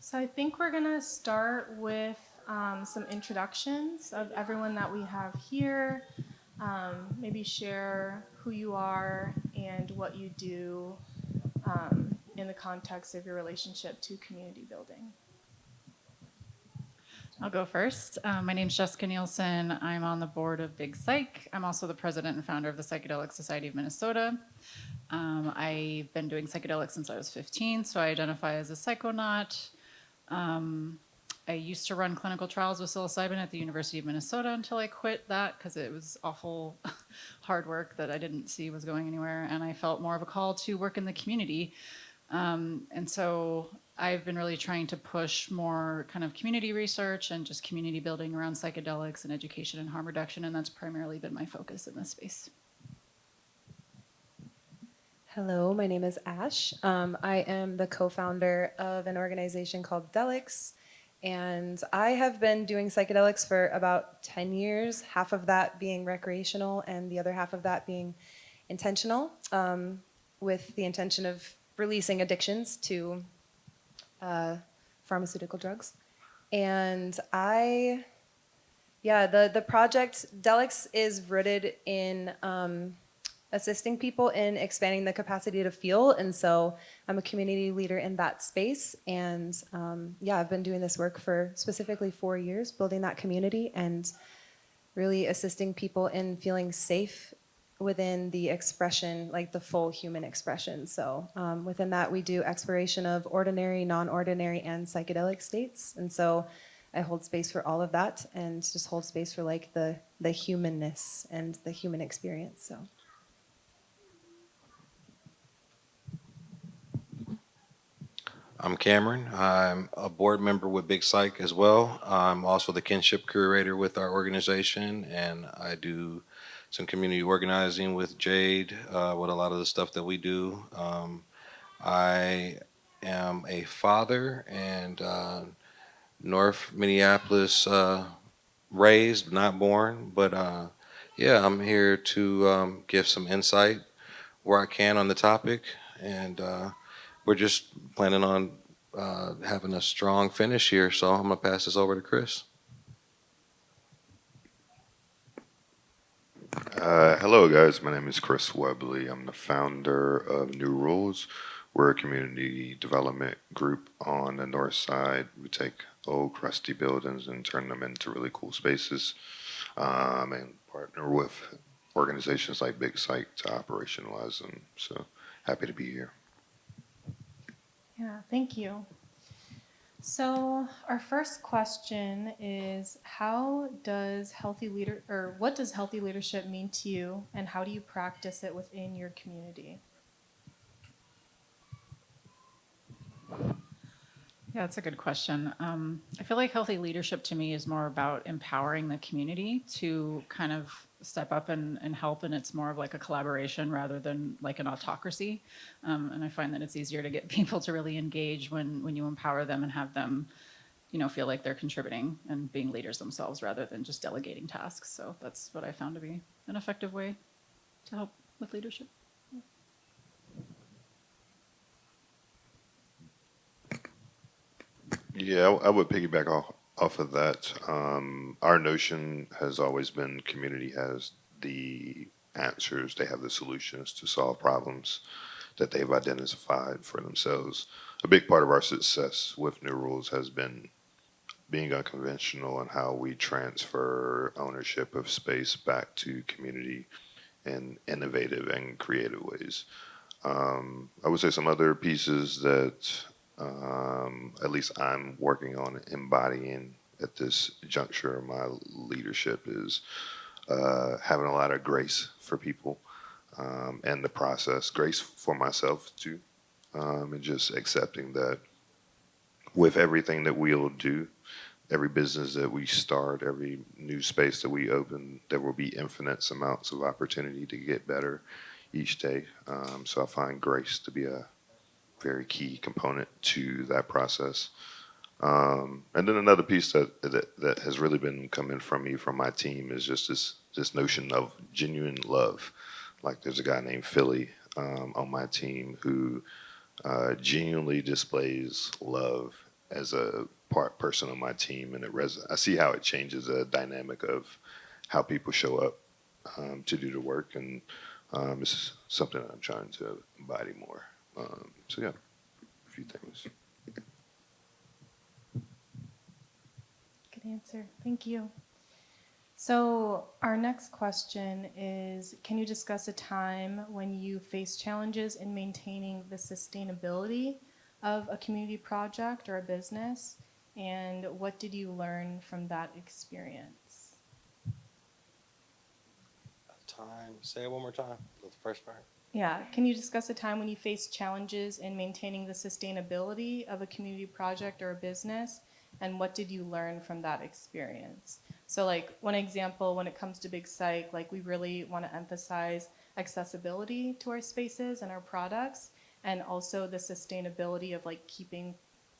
So I think we're gonna start with some introductions of everyone that we have here. Maybe share who you are and what you do in the context of your relationship to community building. I'll go first. My name is Jessica Nielsen. I'm on the board of Big Psych. I'm also the president and founder of the Psychedelic Society of Minnesota. I've been doing psychedelics since I was 15, so I identify as a psychonaut. I used to run clinical trials with psilocybin at the University of Minnesota until I quit that because it was awful hard work that I didn't see was going anywhere, and I felt more of a call to work in the community. And so I've been really trying to push more kind of community research and just community building around psychedelics and education and harm reduction, and that's primarily been my focus in this space. Hello, my name is Ash. I am the co-founder of an organization called Delix, and I have been doing psychedelics for about 10 years, half of that being recreational and the other half of that being intentional, with the intention of releasing addictions to pharmaceutical drugs. And the project Delix is rooted in assisting people in expanding the capacity to feel. And so I'm a community leader in that space. And I've been doing this work for specifically 4 years, building that community and really assisting people in feeling safe within the expression, like the full human expression. So within that, we do exploration of ordinary, non-ordinary, and psychedelic states. And so I hold space for all of that and just hold space for like the humanness and the human experience. So. I'm Cameron. I'm a board member with Big Psych as well. I'm also the kinship curator with our organization, and I do some community organizing with Jade with a lot of the stuff that we do. I am a father and North Minneapolis raised, not born, but yeah, I'm here to give some insight where I can on the topic, and we're just planning on having a strong finish here. So I'm gonna pass this over to Chris. Hello, guys. My name is Chris Webley. I'm the founder of New Rules. We're a community development group on the north side. We take old, crusty buildings and turn them into really cool spaces, and partner with organizations like Big Psych to operationalize them. So happy to be here. Yeah, thank you. So our first question is, what does healthy leadership mean to you, and how do you practice it within your community? Yeah, that's a good question. I feel like healthy leadership to me is more about empowering the community to kind of step up and help, and it's more of like a collaboration rather than like an autocracy. And I find that it's easier to get people to really engage when you empower them and have them, feel like they're contributing and being leaders themselves rather than just delegating tasks. So that's what I found to be an effective way to help with leadership. Yeah, I would piggyback off of that. Our notion has always been community has the answers, they have the solutions to solve problems that they've identified for themselves. A big part of our success with New Rules has been being unconventional and how we transfer ownership of space back to community in innovative and creative ways. I would say some other pieces that at least I'm working on embodying at this juncture of my leadership is having a lot of grace for people and the process, grace for myself too, and just accepting that with everything that we'll do, every business that we start, every new space that we open, there will be infinite amounts of opportunity to get better each day. So I find grace to be a very key component to that process. And then another piece that has really been coming from me, from my team, is just this notion of genuine love. Like there's a guy named Philly on my team who genuinely displays love as a person on my team, and I see how it changes the dynamic of how people show up to do the work, and this is something that I'm trying to embody more. So yeah, a few things. Good answer. Thank you. So, our next question is, can you discuss a time when you faced challenges in maintaining the sustainability of a community project or a business? And what did you learn from that experience? Time. Say it one more time. The first part. Yeah, can you discuss a time when you faced challenges in maintaining the sustainability of a community project or a business? And what did you learn from that experience? So, like, one example, when it comes to Big Psych, like, we really want to emphasize accessibility to our spaces and our products, and also the sustainability of, like, keeping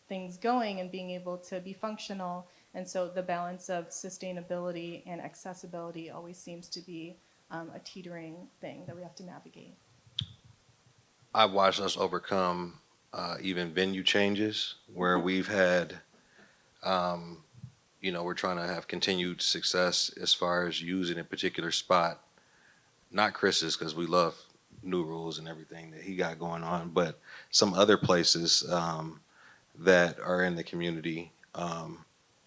things going and being able to be functional. And so the balance of sustainability and accessibility always seems to be a teetering thing that we have to navigate. I've watched us overcome even venue changes where we've had, we're trying to have continued success as far as using a particular spot. Not Chris's, because we love New Rules and everything that he got going on, but some other places that are in the community.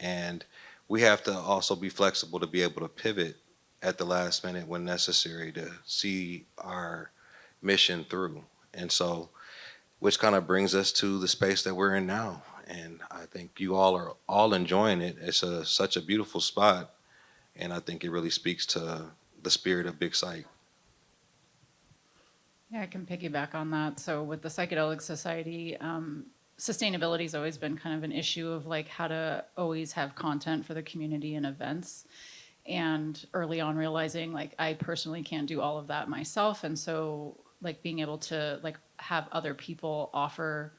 And we have to also be flexible to be able to pivot at the last minute when necessary to see our mission through. And so, which kind of brings us to the space that we're in now. And I think you all are all enjoying it. It's such a beautiful spot. And I think it really speaks to the spirit of Big Psych. Yeah, I can piggyback on that. So with the Psychedelic Society, sustainability has always been kind of an issue of like how to always have content for the community and events. And early on realizing like I personally can't do all of that myself. And so like being able to like have other people offer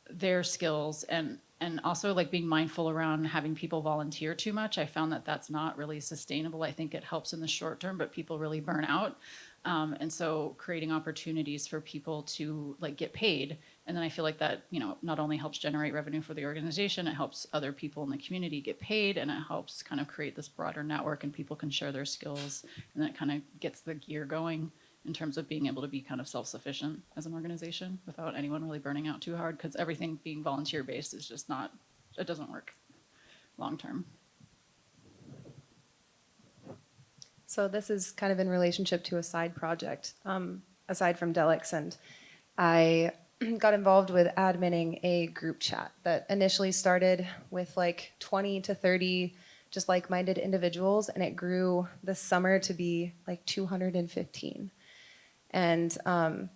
their skills and also like being mindful around having people volunteer too much. I found that that's not really sustainable. I think it helps in the short term, but people really burn out. And so creating opportunities for people to like get paid. And then I feel like that, you know, not only helps generate revenue for the organization, it helps other people in the community get paid, and it helps kind of create this broader network and people can share their skills, and that kind of gets the gear going in terms of being able to be kind of self-sufficient as an organization without anyone really burning out too hard, because everything being volunteer-based is just not, it doesn't work long term. So this is kind of in relationship to a side project, aside from Delix, and I got involved with adminning a group chat that initially started with like 20 to 30 just like-minded individuals, and it grew this summer to be like 215. And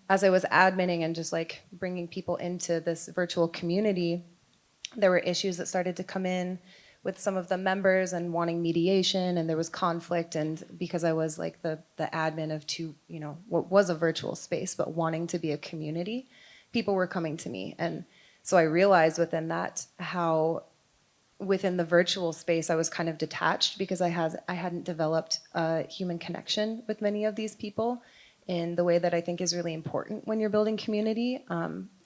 as I was adminning and just like bringing people into this virtual community, there were issues that started to come in with some of the members and wanting mediation, and there was conflict. And because I was like the admin of two, you know, what was a virtual space, but wanting to be a community, people were coming to me. And so I realized within that how within the virtual space I was kind of detached because I hadn't developed a human connection with many of these people in the way that I think is really important when you're building community.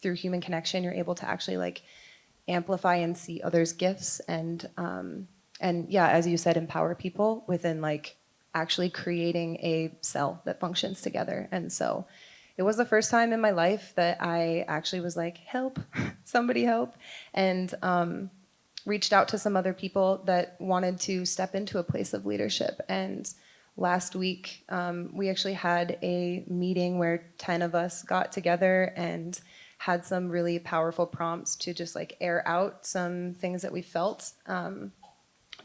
Through human connection, you're able to actually like amplify and see others' gifts and yeah, as you said, empower people within like actually creating a cell that functions together. And so it was the first time in my life that I actually was like, help, somebody help, and reached out to some other people that wanted to step into a place of leadership. And last week, we actually had a meeting where 10 of us got together and had some really powerful prompts to just like air out some things that we felt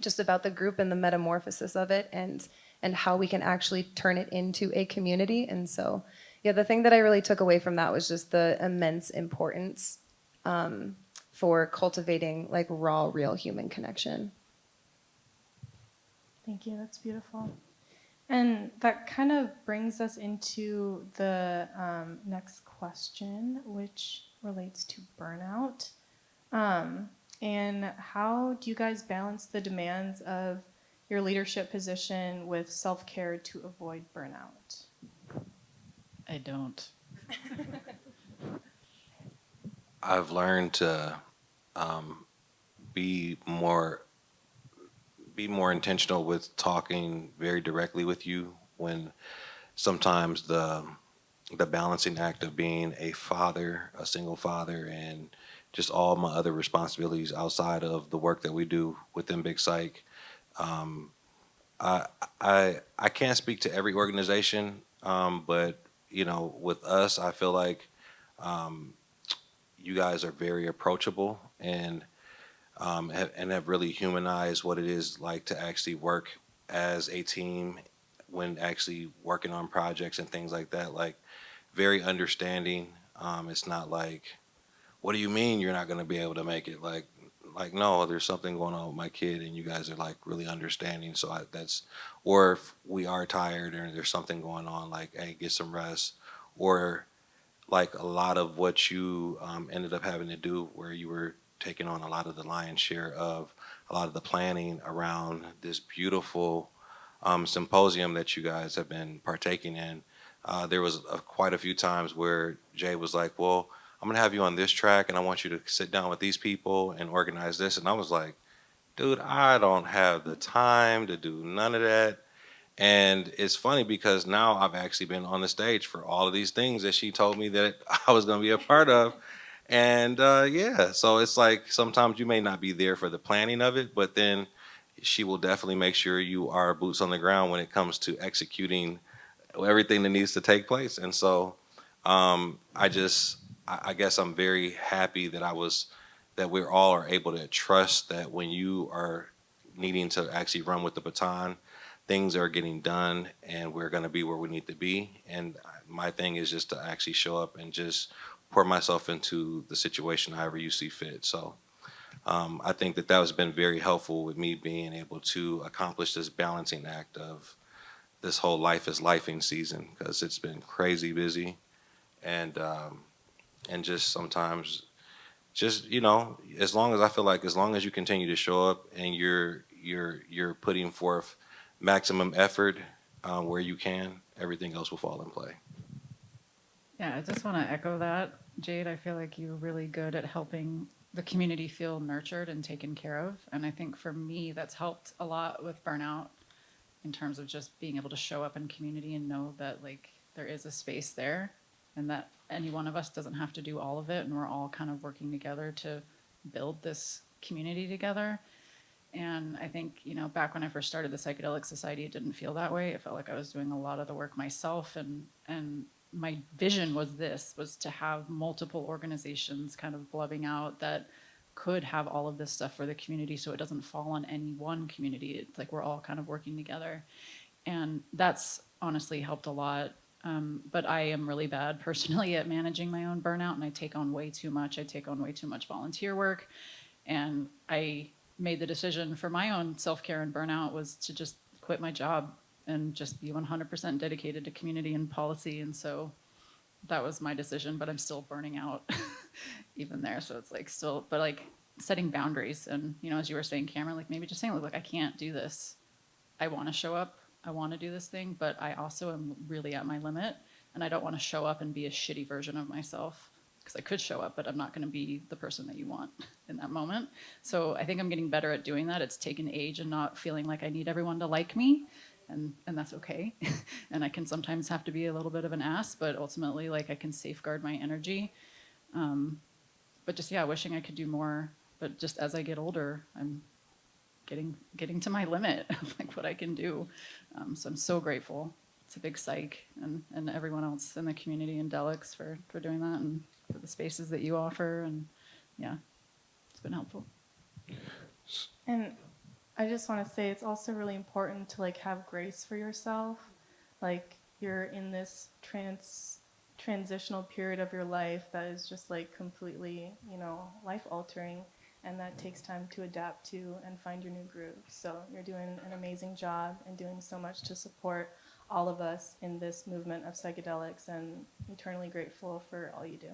just about the group and the metamorphosis of it, and how we can actually turn it into a community. And so, yeah, the thing that I really took away from that was just the immense importance for cultivating like raw, real human connection. Thank you. That's beautiful. And that kind of brings us into the next question, which relates to burnout. And how do you guys balance the demands of your leadership position with self-care to avoid burnout? I don't. I've learned to be more intentional with talking very directly with you when sometimes the balancing act of being a father, a single father, and just all my other responsibilities outside of the work that we do within Big Psych. Um, I, I can't speak to every organization, but with us, I feel like um, you guys are very approachable and have really humanized what it is like to actually work as a team when actually working on projects and things like that. Like very understanding. It's not like, what do you mean you're not going to be able to make it? Like no, there's something going on with my kid, and you guys are like really understanding. So that's, or if we are tired or there's something going on, like hey, get some rest, or like a lot of what you ended up having to do, where you were taking on a lot of the lion's share of a lot of the planning around this beautiful symposium that you guys have been partaking in. There was quite a few times where Jay was like, "Well, I'm gonna have you on this track, and I want you to sit down with these people and organize this." And I was like, "Dude, I don't have the time to do none of that." And it's funny because now I've actually been on the stage for all of these things that she told me that I was going to be a part of. And yeah, so it's like sometimes you may not be there for the planning of it, but then she will definitely make sure you are boots on the ground when it comes to executing everything that needs to take place. And so I guess I'm very happy that that we all are able to trust that when you are needing to actually run with the baton, things are getting done and we're going to be where we need to be. And my thing is just to actually show up and just pour myself into the situation however you see fit. So I think that has been very helpful with me being able to accomplish this balancing act of this whole life is lifing season, because it's been crazy busy. And just sometimes just as long as I feel like, as long as you continue to show up and you're putting forth maximum effort where you can, everything else will fall in play. Yeah, I just want to echo that, Jade. I feel like you're really good at helping the community feel nurtured and taken care of. And I think for me, that's helped a lot with burnout in terms of just being able to show up in community and know that like there is a space there and that any one of us doesn't have to do all of it. And we're all kind of working together to build this community together. And I think, back when I first started the Psychedelic Society, it didn't feel that way. It felt like I was doing a lot of the work myself. And my vision was to have multiple organizations kind of blubbing out that could have all of this stuff for the community so it doesn't fall on any one community. It's like we're all kind of working together. And that's honestly helped a lot. But I am really bad personally at managing my own burnout, and I take on way too much. I take on way too much volunteer work. And I made the decision for my own self-care and burnout was to just quit my job and just be 100% dedicated to community and policy. And so that was my decision, but I'm still burning out even there. So it's like still, but like setting boundaries. And, as you were saying, Cameron, like maybe just saying, look, I can't do this. I want to show up. I want to do this thing, but I also am really at my limit. And I don't want to show up and be a shitty version of myself, because I could show up, but I'm not going to be the person that you want in that moment. So I think I'm getting better at doing that. It's taken age and not feeling like I need everyone to like me. And that's okay. And I can sometimes have to be a little bit of an ass, but ultimately, like, I can safeguard my energy. But just, yeah, wishing I could do more. But just as I get older, I'm getting to my limit of like what I can do. So I'm so grateful to Big Psych and everyone else in the community and Delix for doing that, and for the spaces that you offer. And yeah, it's been helpful. And I just want to say it's also really important to like have grace for yourself. Like you're in this transitional period of your life that is just like completely, life altering, and that takes time to adapt to and find your new groove. So you're doing an amazing job and doing so much to support all of us in this movement of psychedelics, and eternally grateful for all you do.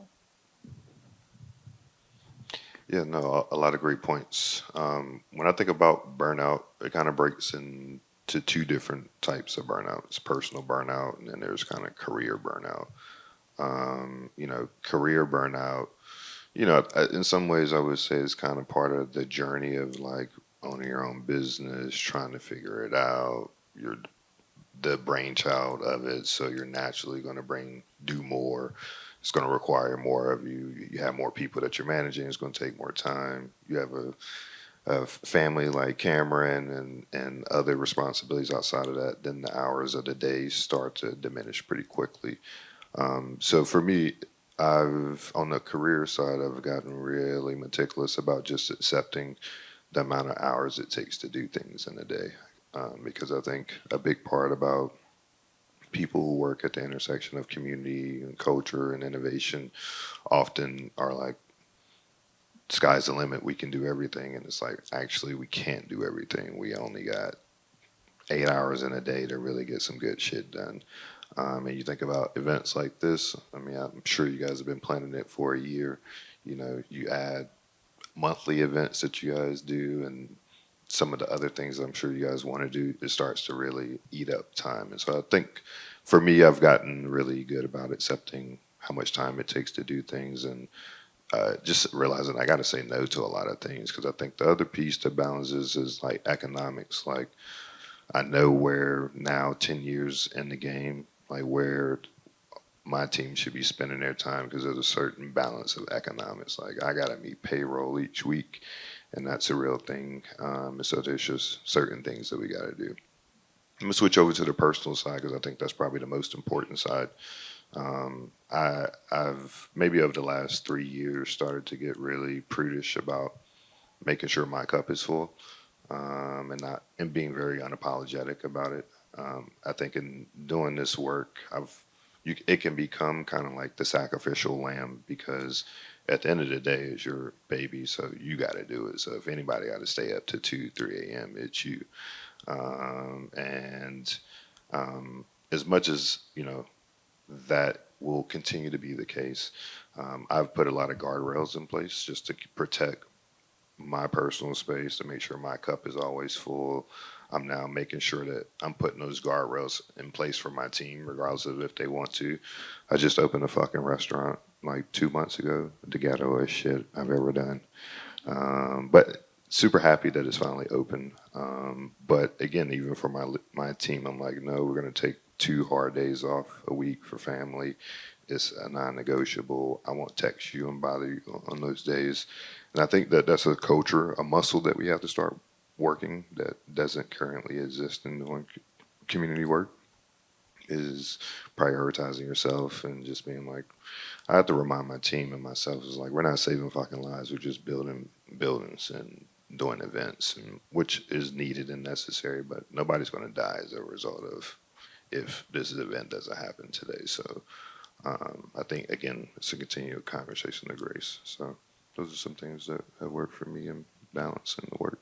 Yeah, no, a lot of great points. When I think about burnout, it kind of breaks into two different types of burnout. It's personal burnout, and then there's kind of career burnout. Career burnout, You know, in some ways, I would say it's kind of part of the journey of like owning your own business, trying to figure it out. You're the brainchild of it, so you're naturally going to do more. It's going to require more of you. You have more people that you're managing. It's going to take more time. You have a family like Cameron and other responsibilities outside of that. Then the hours of the day start to diminish pretty quickly. So for me, on the career side, I've gotten really meticulous about just accepting the amount of hours it takes to do things in a day. Because I think a big part about people who work at the intersection of community and culture and innovation often are like, sky's the limit, we can do everything. And it's like, actually, we can't do everything. We only got 8 hours in a day to really get some good shit done. And you think about events like this, I mean, I'm sure you guys have been planning it for a year. You know, you add monthly events that you guys do and some of the other things I'm sure you guys want to do, it starts to really eat up time. And so I think for me, I've gotten really good about accepting how much time it takes to do things and just realizing I got to say no to a lot of things because I think the other piece that balances is like economics. Like I know where now 10 years in the game, like where my team should be spending their time because there's a certain balance of economics. Like I got to meet payroll each week, and that's a real thing. And so there's just certain things that we got to do. I'm gonna switch over to the personal side because I think that's probably the most important side. I've maybe over the last 3 years started to get really prudish about making sure my cup is full, and being very unapologetic about it. I think in doing this work, it can become kind of like the sacrificial lamb because at the end of the day, it's your baby, so you got to do it. So if anybody got to stay up to 2, 3 a.m., it's you. And as much as that will continue to be the case, I've put a lot of guardrails in place just to protect my personal space to make sure my cup is always full. I'm now making sure that I'm putting those guardrails in place for my team, regardless of if they want to. I just opened a fucking restaurant like 2 months ago, the ghettoest shit I've ever done. But super happy that it's finally open. But again, even for my team, I'm like, no, we're gonna take 2 hard days off a week for family. It's a non-negotiable. I won't text you and bother you on those days. And I think that that's a culture, a muscle that we have to start working that doesn't currently exist in doing community work is prioritizing yourself and just being like, I have to remind my team and myself is like, we're not saving fucking lives. We're just building buildings and doing events, and which is needed and necessary, but nobody's going to die as a result of if this event doesn't happen today. So I think, again, it's a continued conversation of grace. So those are some things that have worked for me in balancing the work.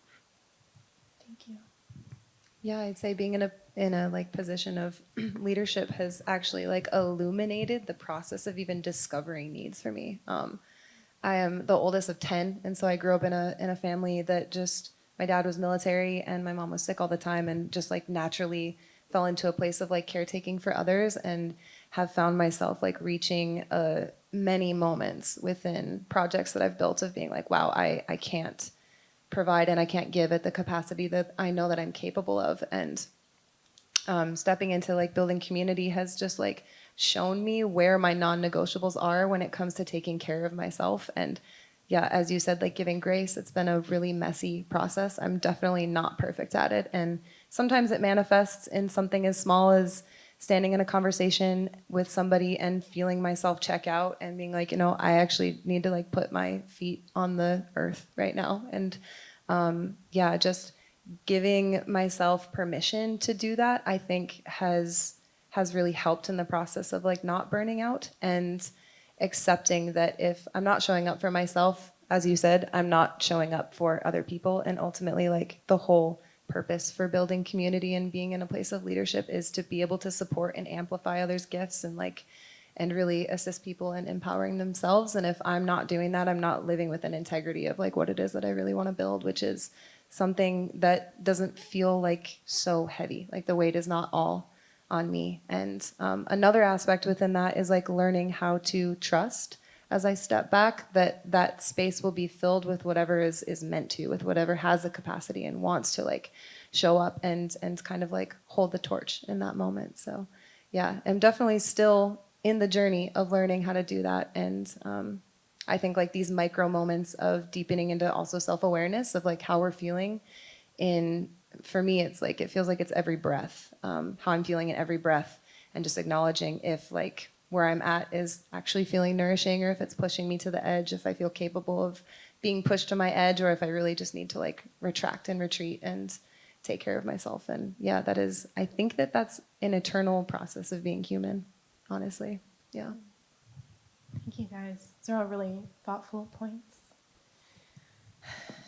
Thank you. Yeah, I'd say being in a like position of leadership has actually like illuminated the process of even discovering needs for me. I am the oldest of 10, and so I grew up in a family that just my dad was military and my mom was sick all the time, and just like naturally fell into a place of like caretaking for others, and have found myself like reaching many moments within projects that I've built of being like, wow, I can't provide and I can't give at the capacity that I know that I'm capable of. And stepping into like building community has just like shown me where my non-negotiables are when it comes to taking care of myself. And yeah, as you said, like giving grace, it's been a really messy process. I'm definitely not perfect at it. And sometimes it manifests in something as small as standing in a conversation with somebody and feeling myself check out and being like, I actually need to like put my feet on the earth right now. And yeah, just giving myself permission to do that, I think has really helped in the process of like not burning out and accepting that if I'm not showing up for myself, as you said, I'm not showing up for other people. And ultimately, like the whole purpose for building community and being in a place of leadership is to be able to support and amplify others' gifts and really assist people in empowering themselves. And if I'm not doing that, I'm not living with an integrity of like what it is that I really want to build, which is something that doesn't feel like so heavy. Like the weight is not all on me. And another aspect within that is like learning how to trust as I step back, that space will be filled with whatever is meant to, with whatever has the capacity and wants to like show up and kind of like hold the torch in that moment. So yeah, I'm definitely still in the journey of learning how to do that. And I think like these micro moments of deepening into also self-awareness of like how we're feeling in, for me, it's like, it feels like it's every breath, how I'm feeling in every breath, and just acknowledging if like where I'm at is actually feeling nourishing, or if it's pushing me to the edge, if I feel capable of being pushed to my edge, or if I really just need to like retract and retreat and take care of myself. And yeah, that is, I think that that's an eternal process of being human, honestly. Yeah. Thank you, guys. Those are all really thoughtful points.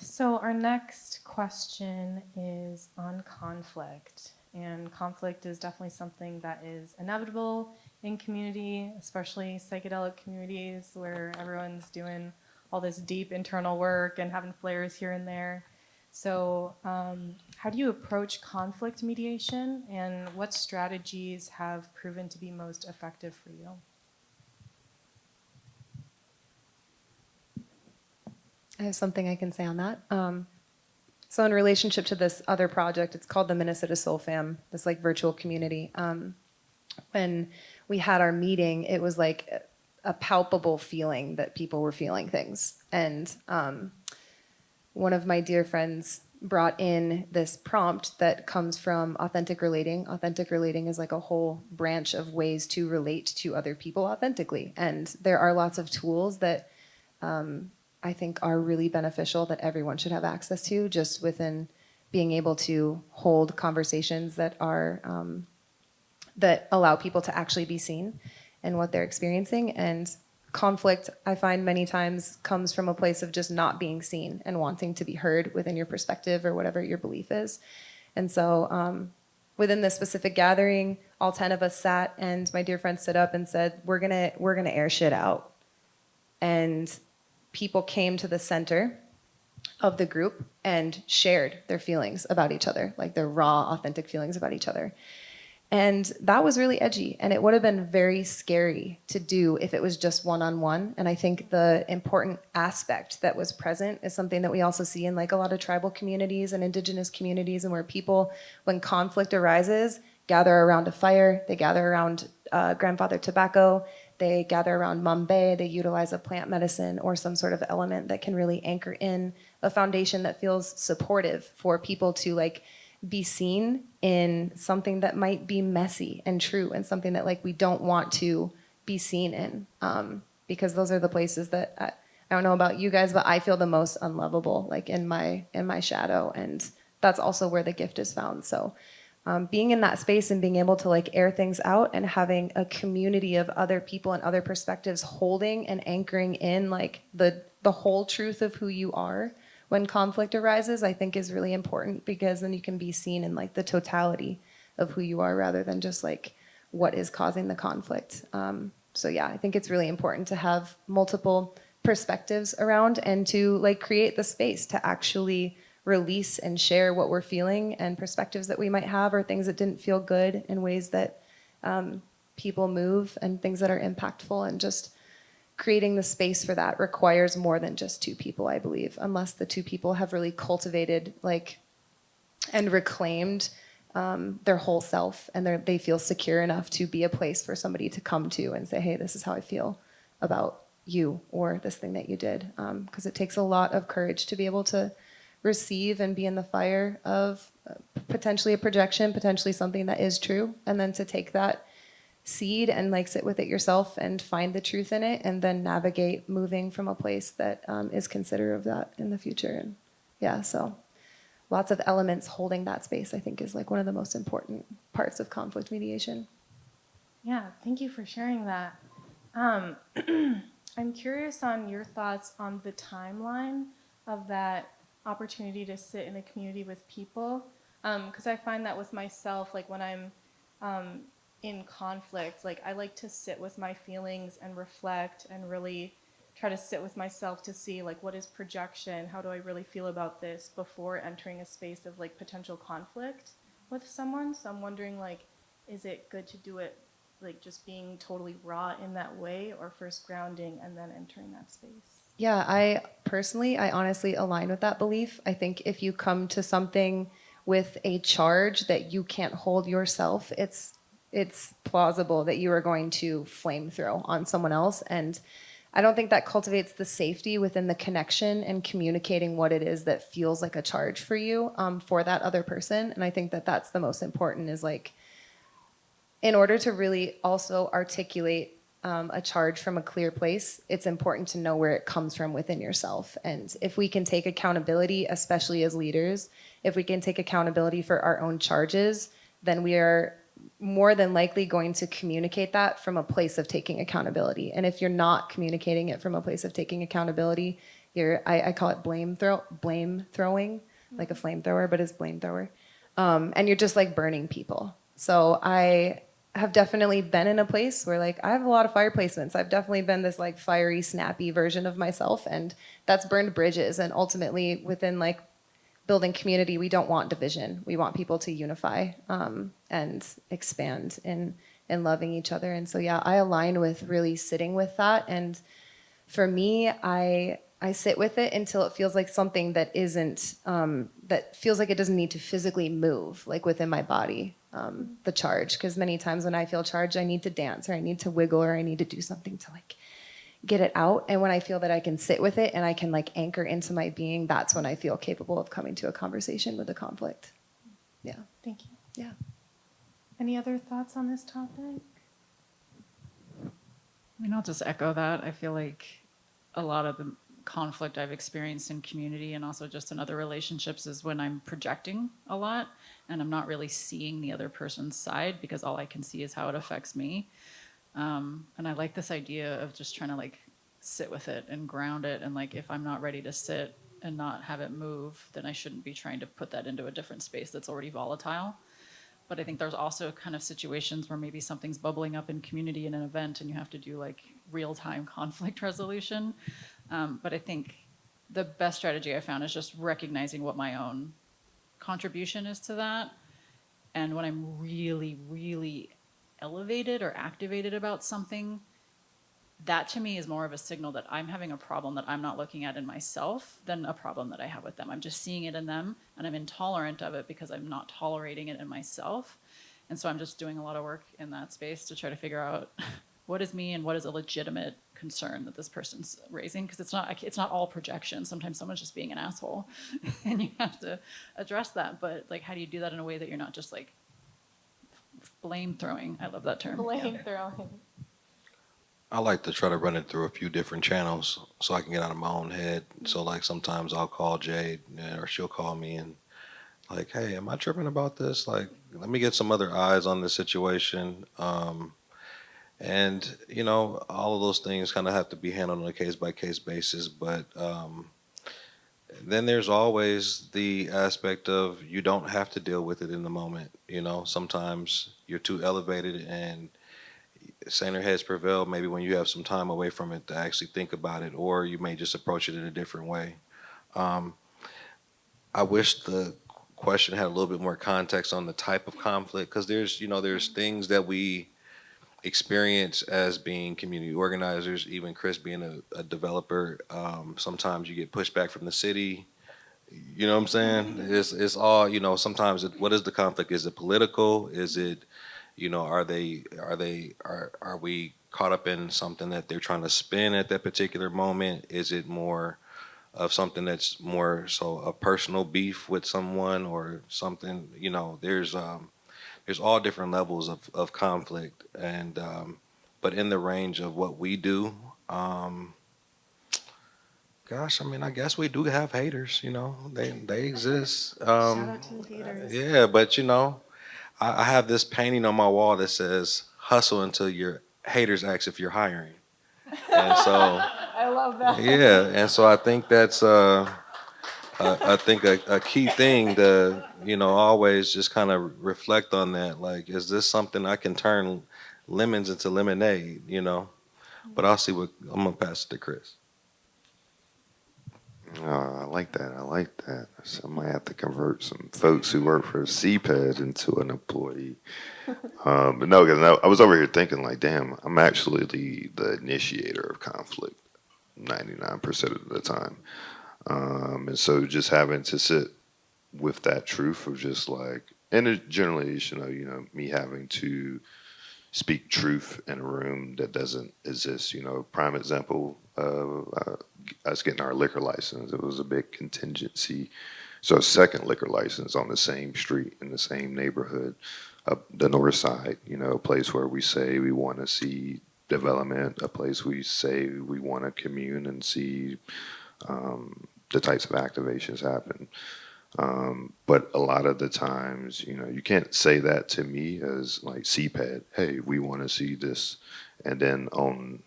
So our next question is on conflict. And conflict is definitely something that is inevitable in community, especially psychedelic communities where everyone's doing all this deep internal work and having flares here and there. So how do you approach conflict mediation, and what strategies have proven to be most effective for you? I have something I can say on that. So in relationship to this other project, it's called the Minnesota Soul Fam, this like virtual community. When we had our meeting, it was like a palpable feeling that people were feeling things. And one of my dear friends brought in this prompt that comes from authentic relating. Authentic relating is like a whole branch of ways to relate to other people authentically. And there are lots of tools that I think are really beneficial that everyone should have access to, just within being able to hold conversations that are that allow people to actually be seen in what they're experiencing. And conflict, I find many times, comes from a place of just not being seen and wanting to be heard within your perspective or whatever your belief is. And so within this specific gathering, all 10 of us sat, and my dear friend stood up and said, we're gonna air shit out. And people came to the center of the group and shared their feelings about each other, like their raw, authentic feelings about each other. And that was really edgy, and it would have been very scary to do if it was just one-on-one. And I think the important aspect that was present is something that we also see in like a lot of tribal communities and indigenous communities, and where people, when conflict arises, gather around a fire, they gather around grandfather tobacco, they gather around mambe, they utilize a plant medicine or some sort of element that can really anchor in a foundation that feels supportive for people to like be seen in something that might be messy and true, and something that like we don't want to be seen in, because those are the places that I don't know about you guys, but I feel the most unlovable, like in my shadow, and that's also where the gift is found. So being in that space and being able to like air things out, and having a community of other people and other perspectives holding and anchoring in like the whole truth of who you are when conflict arises, I think is really important, because then you can be seen in like the totality of who you are rather than just like what is causing the conflict. So yeah, I think it's really important to have multiple perspectives around, and to like create the space to actually release and share what we're feeling, and perspectives that we might have, or things that didn't feel good, in ways that people move, and things that are impactful. And just creating the space for that requires more than just two people, I believe, unless the two people have really cultivated like and reclaimed their whole self, and they feel secure enough to be a place for somebody to come to and say, hey, this is how I feel about you, or this thing that you did. Because it takes a lot of courage to be able to receive and be in the fire of potentially a projection, potentially something that is true, and then to take that seed and like sit with it yourself and find the truth in it, and then navigate moving from a place that is considerate of that in the future. And yeah, so lots of elements holding that space, I think, is like one of the most important parts of conflict mediation. Yeah, thank you for sharing that. I'm curious on your thoughts on the timeline of that opportunity to sit in a community with people, because I find that with myself, like when I'm in conflict, like I like to sit with my feelings and reflect and really try to sit with myself to see like what is projection, how do I really feel about this before entering a space of like potential conflict with someone. So I'm wondering, like, is it good to do it like just being totally raw in that way, or first grounding and then entering that space? Yeah, I honestly align with that belief. I think if you come to something with a charge that you can't hold yourself, it's plausible that you are going to flame throw on someone else. And I don't think that cultivates the safety within the connection and communicating what it is that feels like a charge for you, for that other person. And I think that that's the most important, is like, in order to really also articulate a charge from a clear place, it's important to know where it comes from within yourself. And if we can take accountability, especially as leaders, if we can take accountability for our own charges, then we are more than likely going to communicate that from a place of taking accountability. And if you're not communicating it from a place of taking accountability, I call it blame throwing, like a flamethrower, but it's blame thrower. And you're just like burning people. So I have definitely been in a place where, like, I have a lot of fire placements. I've definitely been this like fiery, snappy version of myself, and that's burned bridges. And ultimately, within like building community, we don't want division. We want people to unify and expand in loving each other. And so, yeah, I align with really sitting with that. And for me, I sit with it until it feels like something that isn't, that feels like it doesn't need to physically move, like within my body, the charge. Because many times when I feel charged, I need to dance, or I need to wiggle, or I need to do something to like get it out. And when I feel that I can sit with it and I can like anchor into my being, that's when I feel capable of coming to a conversation with a conflict. Yeah. Thank you. Yeah. Any other thoughts on this topic? I mean, I'll just echo that. I feel like a lot of the conflict I've experienced in community and also just in other relationships is when I'm projecting a lot and I'm not really seeing the other person's side, because all I can see is how it affects me. And I like this idea of just trying to like sit with it and ground it. And like, if I'm not ready to sit and not have it move, then I shouldn't be trying to put that into a different space that's already volatile. But I think there's also kind of situations where maybe something's bubbling up in community in an event and you have to do like real-time conflict resolution. But I think the best strategy I found is just recognizing what my own contribution is to that. And when I'm really, really elevated or activated about something, that to me is more of a signal that I'm having a problem that I'm not looking at in myself than a problem that I have with them. I'm just seeing it in them, and I'm intolerant of it because I'm not tolerating it in myself. And so I'm just doing a lot of work in that space to try to figure out what is me and what is a legitimate concern that this person's raising, because it's not all projection. Sometimes someone's just being an asshole and you have to address that. But like, how do you do that in a way that you're not just like blame throwing? I love that term. Blame throwing. I like to try to run it through a few different channels so I can get out of my own head. So like sometimes I'll call Jade, or she'll call me and like, hey, am I tripping about this? Like, let me get some other eyes on this situation. And you know, all of those things kind of have to be handled on a case by case basis. But then there's always the aspect of you don't have to deal with it in the moment. You know, sometimes you're too elevated and saner heads prevail maybe when you have some time away from it to actually think about it, or you may just approach it in a different way. Um, I wish the question had a little bit more context on the type of conflict, because there's things that we experience as being community organizers. Even Chris being a developer, sometimes you get pushback from the city. You know what I'm saying? It's all, sometimes what is the conflict? Is it political? Is it, are we caught up in something that they're trying to spin at that particular moment? Is it more of something that's more so a personal beef with someone or something? There's all different levels of conflict, and but in the range of what we do, gosh, I mean, I guess we do have haters. They exist. Shout out to the haters. Yeah, but I have this painting on my wall that says "Hustle until your haters ask if you're hiring," and so I love that. yeah, and so I think that's I think a key thing to always just kind of reflect on that. Like, is this something I can turn lemons into lemonade? But I'll see what I'm gonna pass it to Chris. I like that. I like that. So I might have to convert some folks who work for CPED into an employee. But no, because I was over here thinking like, damn, I'm actually the initiator of conflict 99% of the time. And so just having to sit with that truth of just like, and it generally is, me having to speak truth in a room that doesn't exist. Prime example of us getting our liquor license. It was a big contingency. So a second liquor license on the same street in the same neighborhood, up the north side. A place where we say we want to see development, a place we say we want to commune and see the types of activations happen. But a lot of the times, you can't say that to me as like CPAD. Hey, we want to see this, and then on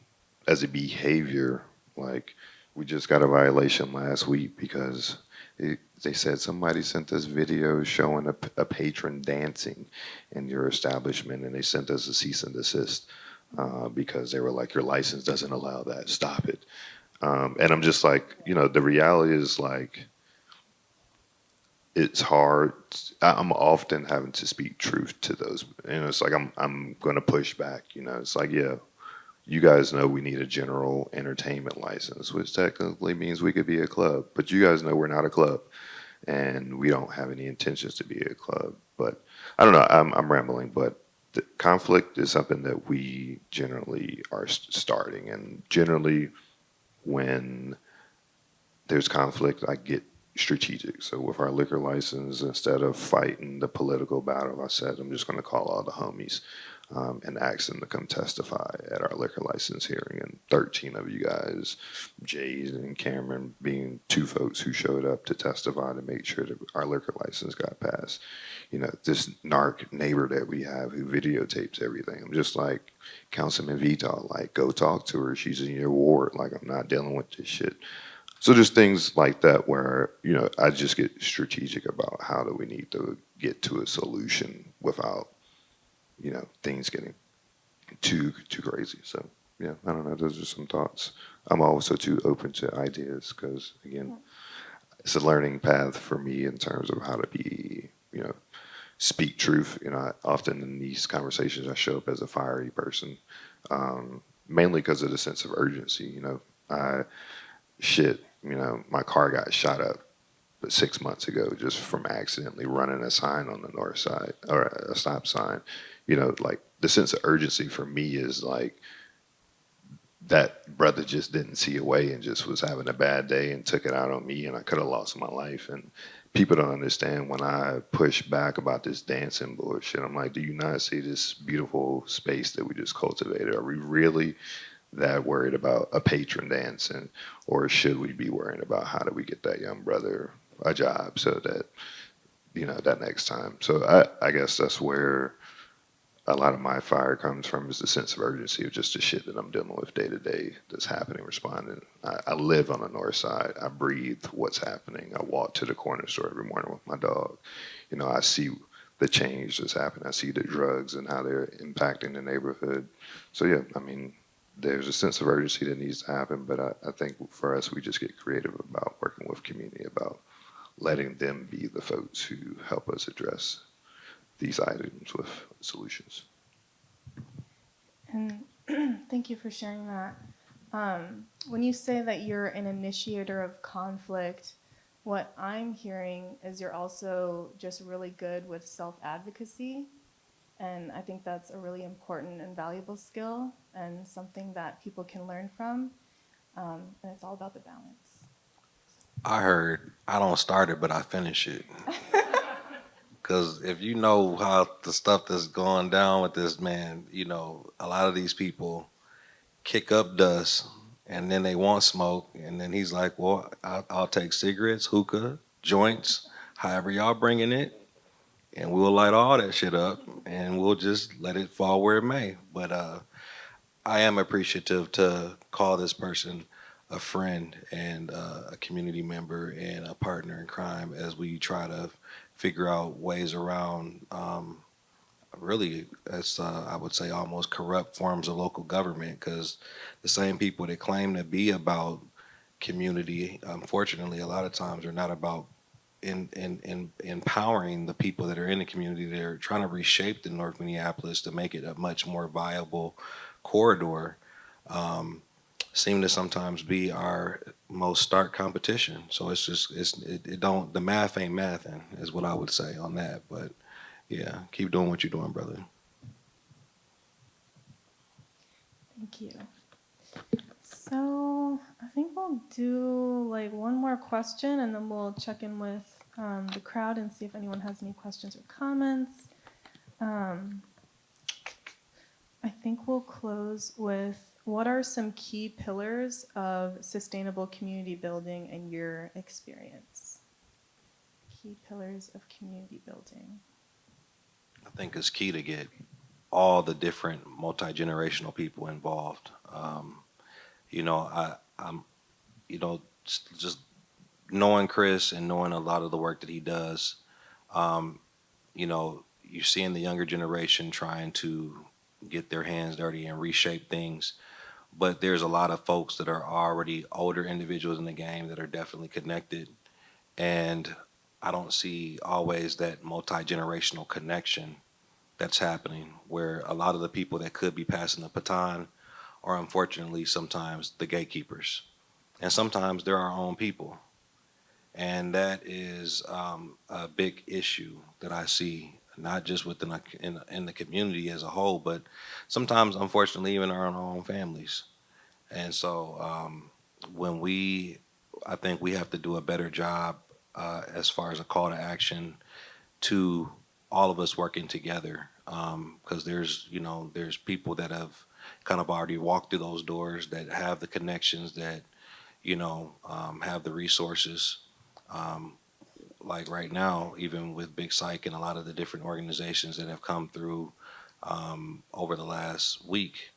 as a behavior, like we just got a violation last week because they said somebody sent us videos showing a patron dancing in your establishment, and they sent us a cease and desist because they were like, your license doesn't allow that. Stop it. And I'm just like, the reality is like it's hard. I'm often having to speak truth to those. It's like I'm going to push back. It's like, yeah, you guys know we need a general entertainment license, which technically means we could be a club. But you guys know we're not a club, and we don't have any intentions to be a club. But I don't know. I'm rambling, but the conflict is something that we generally are starting, and generally when there's conflict, I get strategic. So with our liquor license, instead of fighting the political battle, I said I'm just going to call all the homies and ask them to come testify at our liquor license hearing. And 13 of you guys, Jay's and Cameron, being two folks who showed up to testify to make sure that our liquor license got passed. This narc neighbor that we have who videotapes everything. I'm just like, Councilman Vital, like, go talk to her. She's in your ward. Like, I'm not dealing with this shit. So just things like that where, I just get strategic about how do we need to get to a solution without, things getting too crazy. So yeah, I don't know. Those are some thoughts. I'm also too open to ideas because again, it's a learning path for me in terms of how to be, speak truth. Often in these conversations, I show up as a fiery person, mainly because of the sense of urgency. I shit, my car got shot up 6 months ago just from accidentally running a sign on the north side or a stop sign. Like the sense of urgency for me is like that brother just didn't see a way and just was having a bad day and took it out on me, and I could have lost my life. And people don't understand when I push back about this dancing bullshit. I'm like, do you not see this beautiful space that we just cultivated? Are we really that worried about a patron dancing, or should we be worrying about how do we get that young brother a job so that that next time? So I guess that's where a lot of my fire comes from, is the sense of urgency of just the shit that I'm dealing with day to day that's happening, responding. I live on the north side. I breathe what's happening. I walk to the corner store every morning with my dog. I see the change that's happening. I see the drugs and how they're impacting the neighborhood. So yeah, there's a sense of urgency that needs to happen, but I think for us, we just get creative about working with community, about letting them be the folks who help us address these items with solutions. And thank you for sharing that. When you say that you're an initiator of conflict, what I'm hearing is you're also just really good with self-advocacy. And I think that's a really important and valuable skill and something that people can learn from. And it's all about the balance. I heard I don't start it, but I finish it. Because if you know how the stuff that's going down with this man, a lot of these people kick up dust and then they want smoke. And then he's like, well, I'll take cigarettes, hookah, joints, however y'all bringing it. And we'll light all that shit up and we'll just let it fall where it may. But I am appreciative to call this person a friend and a community member and a partner in crime as we try to figure out ways around really, as I would say, almost corrupt forms of local government, because the same people that claim to be about community, unfortunately, a lot of times are not about in empowering the people that are in the community. They're trying to reshape the North Minneapolis to make it a much more viable corridor. Seem to sometimes be our most stark competition. So it's just it don't the math ain't mathing is what I would say on that. But yeah, keep doing what you're doing, brother. Thank you. So I think we'll do like one more question, and then we'll check in with the crowd and see if anyone has any questions or comments. I think we'll close with, what are some key pillars of sustainable community building in your experience? Key pillars of community building. I think it's key to get all the different multi-generational people involved. You know, I'm, you know, just knowing Chris and knowing a lot of the work that he does, you know, you're seeing the younger generation trying to get their hands dirty and reshape things. But there's a lot of folks that are already older individuals in the game that are definitely connected. And I don't see always that multi-generational connection that's happening, where a lot of the people that could be passing the baton are unfortunately sometimes the gatekeepers. And sometimes they're our own people. And that is a big issue that I see, not just within in the community as a whole, but sometimes, unfortunately, even our own families. And so, when I think we have to do a better job as far as a call to action to all of us working together, because there's people that have kind of already walked through those doors, that have the connections, that have the resources. Um, like right now, even with Big Psych and a lot of the different organizations that have come through over the last week,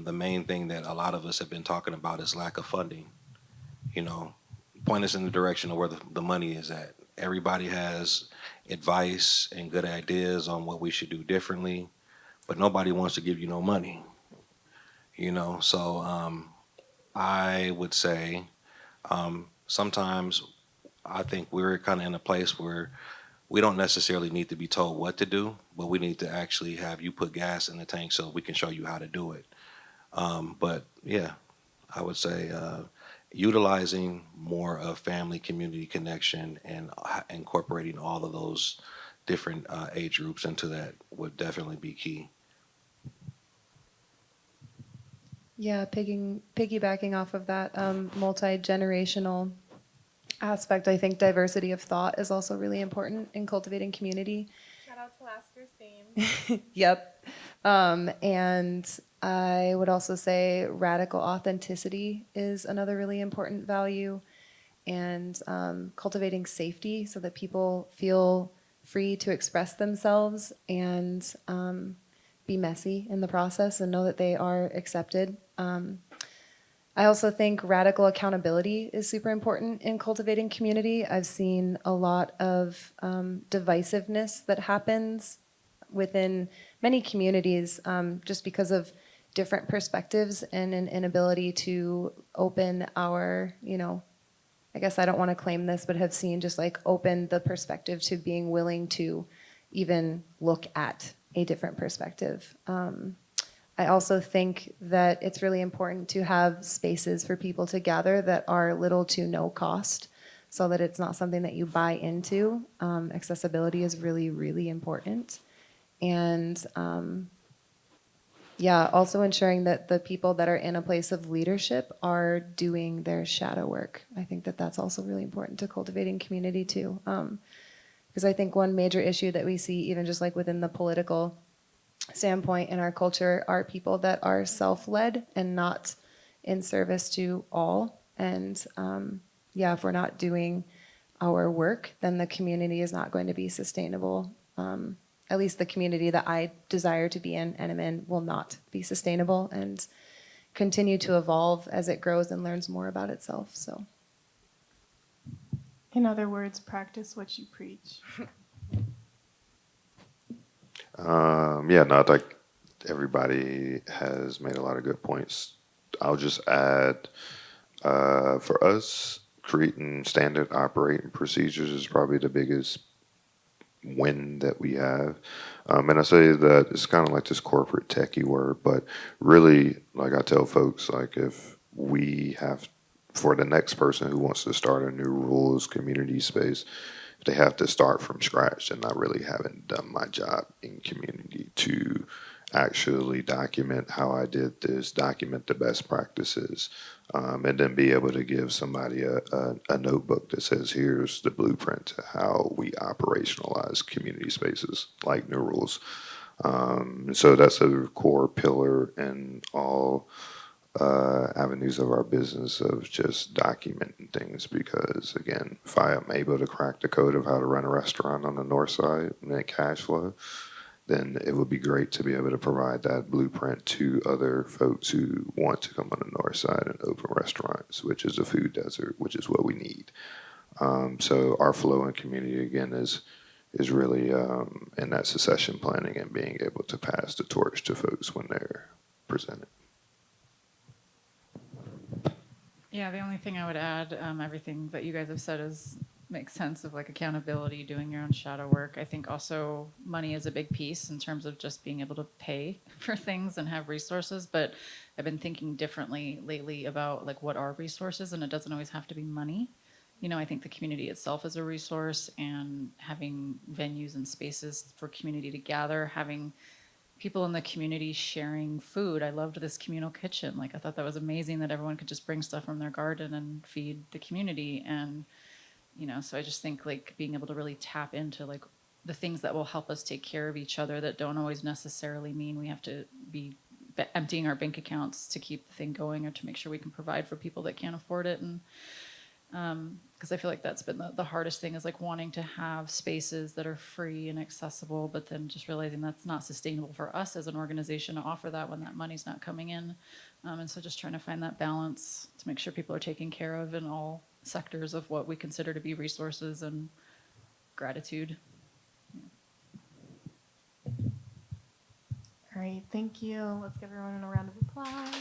the main thing that a lot of us have been talking about is lack of funding. You know, point us in the direction of where the money is at. Everybody has advice and good ideas on what we should do differently, but nobody wants to give you no money. So I would say sometimes I think we're kind of in a place where we don't necessarily need to be told what to do, but we need to actually have you put gas in the tank so we can show you how to do it. But yeah, I would say utilizing more of family community connection and incorporating all of those different age groups into that would definitely be key. Yeah, piggybacking off of that multi-generational aspect, I think diversity of thought is also really important in cultivating community. Shout out to last year's theme. Yep. And I would also say radical authenticity is another really important value, and cultivating safety so that people feel free to express themselves and be messy in the process and know that they are accepted. I also think radical accountability is super important in cultivating community. I've seen a lot of divisiveness that happens within many communities just because of different perspectives and an inability to open our, I guess I don't want to claim this, but have seen just like open the perspective to being willing to even look at a different perspective. I also think that it's really important to have spaces for people to gather that are little to no cost, so that it's not something that you buy into. Accessibility is really, really important. And also ensuring that the people that are in a place of leadership are doing their shadow work. I think that that's also really important to cultivating community too. Because I think one major issue that we see, even just like within the political standpoint in our culture, are people that are self-led and not in service to all. And if we're not doing our work, then the community is not going to be sustainable. At least the community that I desire to be in and am in will not be sustainable and continue to evolve as it grows and learns more about itself. So, in other words, practice what you preach. I think everybody has made a lot of good points. I'll just add, for us, creating standard operating procedures is probably the biggest win that we have. And I say that it's kind of like this corporate techie word, but really, like I tell folks, like if we have, for the next person who wants to start a new rules community space, if they have to start from scratch, then I really haven't done my job in community to actually document how I did this, document the best practices, and then be able to give somebody a notebook that says, here's the blueprint to how we operationalize community spaces like New Rules. So that's a core pillar in all avenues of our business of just documenting things because, again, if I am able to crack the code of how to run a restaurant on the north side and make cash flow, then it would be great to be able to provide that blueprint to other folks who want to come on the north side and open restaurants, which is a food desert, which is what we need. So our flow and community, again, is really in that succession planning and being able to pass the torch to folks when they're presented. Yeah, the only thing I would add, everything that you guys have said makes sense of like accountability, doing your own shadow work. I think also money is a big piece in terms of just being able to pay for things and have resources. But I've been thinking differently lately about like what are resources, and it doesn't always have to be money. You know, I think the community itself is a resource, and having venues and spaces for community to gather, having people in the community sharing food. I loved this communal kitchen. Like I thought that was amazing that everyone could just bring stuff from their garden and feed the community. And, you know, so I just think like being able to really tap into like the things that will help us take care of each other that don't always necessarily mean we have to be emptying our bank accounts to keep the thing going or to make sure we can provide for people that can't afford it. And because I feel like that's been the hardest thing is like wanting to have spaces that are free and accessible, but then just realizing that's not sustainable for us as an organization to offer that when that money's not coming in. And so just trying to find that balance to make sure people are taken care of in all sectors of what we consider to be resources and gratitude. All right, thank you. Let's give everyone a round of applause.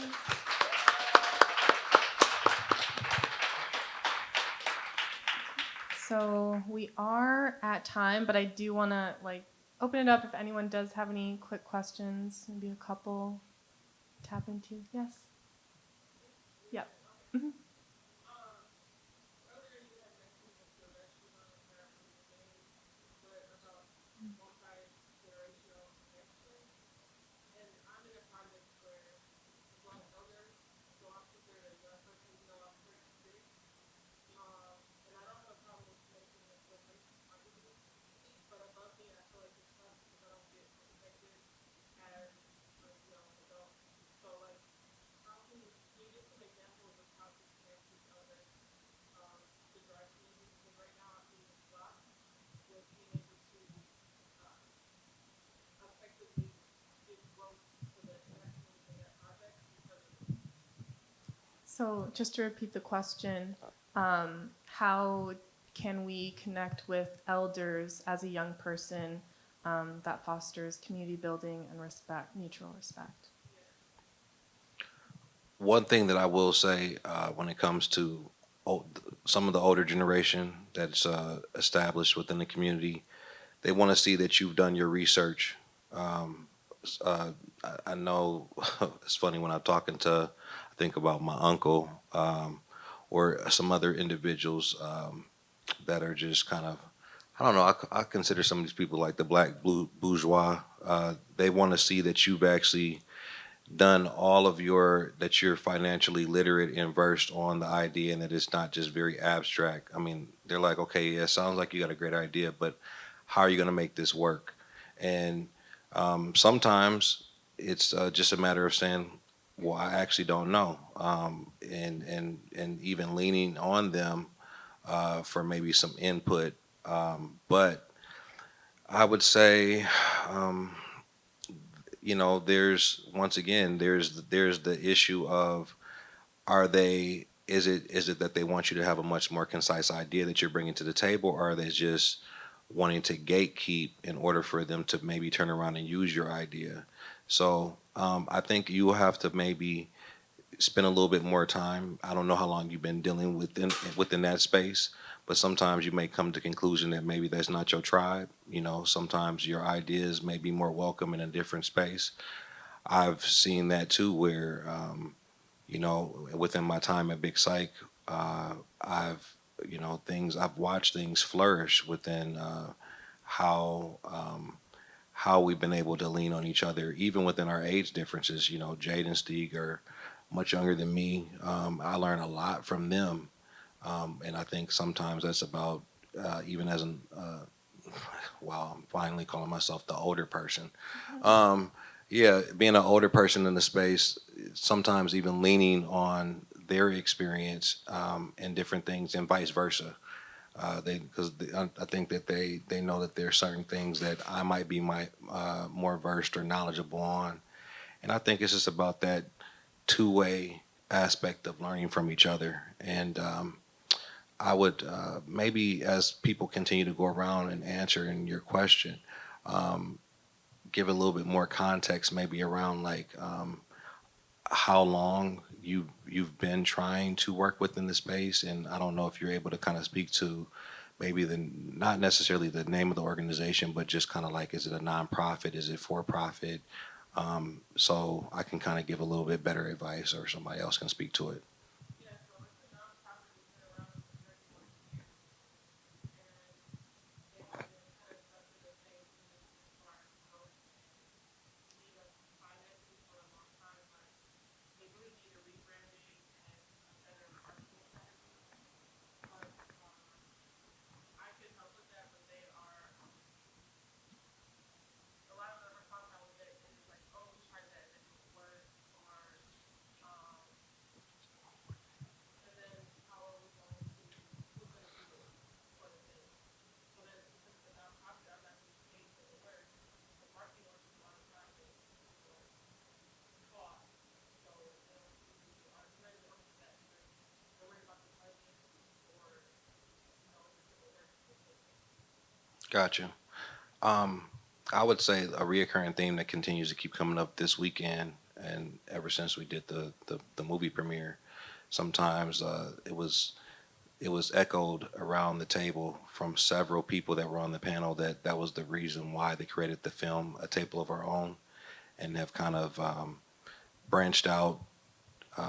So we are at time, but I do want to like open it up if anyone does have any quick questions, maybe a couple tap into. Yes. Yep. Mhm. So just to repeat the question, how can we connect with elders as a young person that fosters community building and respect, mutual respect? One thing that I will say when it comes to some of the older generation that's established within the community, they want to see that you've done your research. Um, I know it's funny when I'm talking to, I think about my uncle or some other individuals that are just kind of, I don't know, I consider some of these people like the black bourgeois. They want to see that you've actually done all of that you're financially literate and versed on the idea and that it's not just very abstract. I mean, they're like, okay, yeah, it sounds like you got a great idea, but how are you going to make this work? And sometimes it's just a matter of saying, well, I actually don't know, and even leaning on them for maybe some input. But I would say, um, there's once again there's the issue of are they is it that they want you to have a much more concise idea that you're bringing to the table, or are they just wanting to gatekeep in order for them to maybe turn around and use your idea? So I think you will have to maybe spend a little bit more time. I don't know how long you've been dealing within that space, but sometimes you may come to the conclusion that maybe that's not your tribe. You know, sometimes your ideas may be more welcome in a different space. I've seen that too, where you know, within my time at Big Psych, I've I've watched things flourish within how how we've been able to lean on each other, even within our age differences. You know, Jade and Steeg are much younger than me. I learn a lot from them, and I think sometimes that's about even as an wow, I'm finally calling myself the older person. Um, yeah, being an older person in the space, sometimes even leaning on their experience and different things, and vice versa. I think that they know that there are certain things that I might be more versed or knowledgeable on, and I think it's just about that two-way aspect of learning from each other. And I would maybe, as people continue to go around and answer in your question, um, give a little bit more context, maybe around like how long you've been trying to work within the space. And I don't know if you're able to kind of speak to maybe the not necessarily the name of the organization, but just kind of like, is it a nonprofit? Is it for profit? So I can kind of give a little bit better advice, or somebody else can speak to it. Gotcha. Um, I would say a reoccurring theme that continues to keep coming up this weekend, and ever since we did the movie premiere, sometimes it was echoed around the table from several people that were on the panel that that was the reason why they created the film A Table of Our Own, and have kind of branched out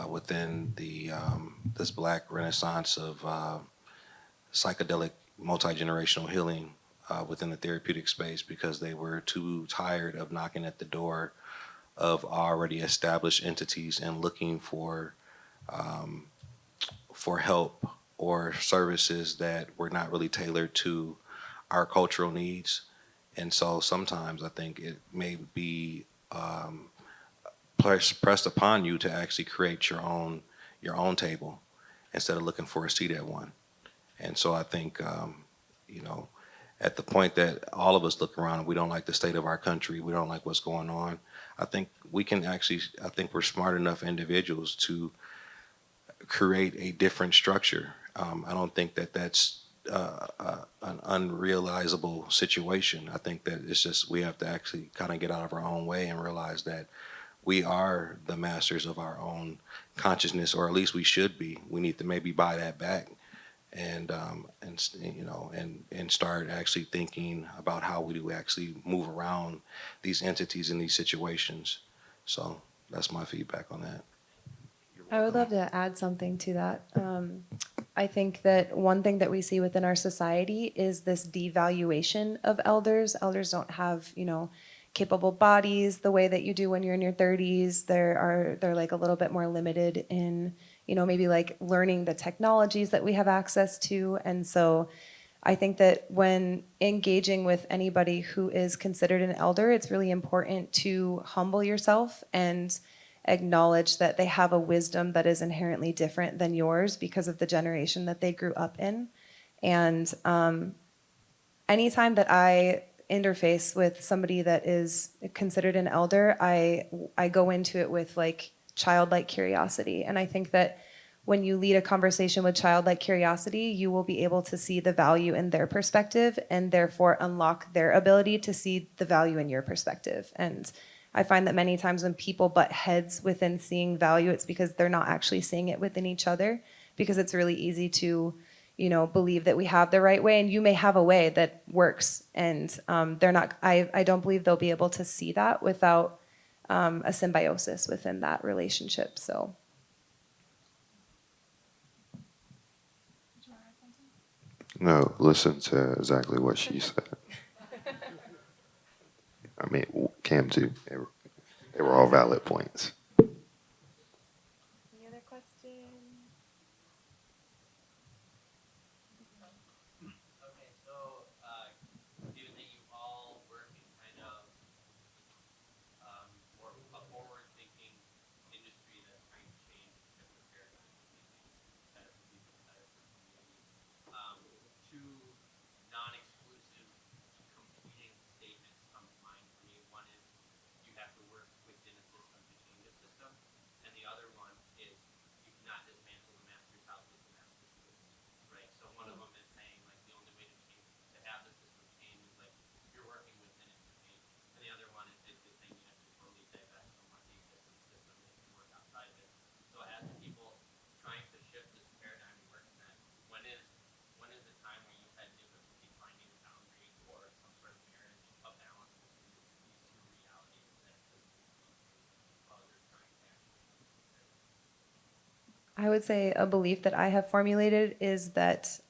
within the this Black renaissance of psychedelic multi-generational healing within the therapeutic space, because they were too tired of knocking at the door of already established entities and looking for help or services that were not really tailored to our cultural needs. And so sometimes I think it may be pressed upon you to actually create your own table instead of looking for a seat at one. And so I think, you know, at the point that all of us look around and we don't like the state of our country, we don't like what's going on, I think we can actually, I think we're smart enough individuals to create a different structure. I don't think that that's an unrealizable situation. I think that it's just we have to actually kind of get out of our own way and realize that we are the masters of our own consciousness, or at least we should be. We need to maybe buy that back and you know and start actually thinking about how we do actually move around these entities in these situations. So that's my feedback on that. I would love to add something to that. I think that one thing that we see within our society is this devaluation of elders. Elders don't have, capable bodies the way that you do when you're in your 30s. They're like a little bit more limited in, maybe like learning the technologies that we have access to. And so I think that when engaging with anybody who is considered an elder, it's really important to humble yourself and acknowledge that they have a wisdom that is inherently different than yours because of the generation that they grew up in. And anytime that I interface with somebody that is considered an elder, I go into it with like childlike curiosity. And I think that when you lead a conversation with childlike curiosity, you will be able to see the value in their perspective and therefore unlock their ability to see the value in your perspective. And I find that many times when people butt heads within seeing value, it's because they're not actually seeing it within each other, because it's really easy to, believe that we have the right way, and you may have a way that works, and they're not. I don't believe they'll be able to see that without a symbiosis within that relationship. So. No, listen to exactly what she said. I mean, Cam too. They were all valid points. Any other questions? Okay, so given that you all work in kind of more a forward-thinking industry that's trying to change and shift the paradigm and make things better for people, better for community, two non-exclusive competing statements come to mind for me. One is you have to work within a system to change a system, and the other one is you cannot dismantle the master's house with the master's tools, right? So one of them is saying like the only way to change, to have the system change is like you're working within it to change, and the other one is basically saying you have to totally divest from what the existing system is and work outside of it. So as people trying to shift this paradigm and work in that, when is the time where you've had difficulty finding a boundary or some sort of marriage, a balance between these two realities that physically speak to while you're trying to actually change the paradigm? I would say a belief that I have formulated is that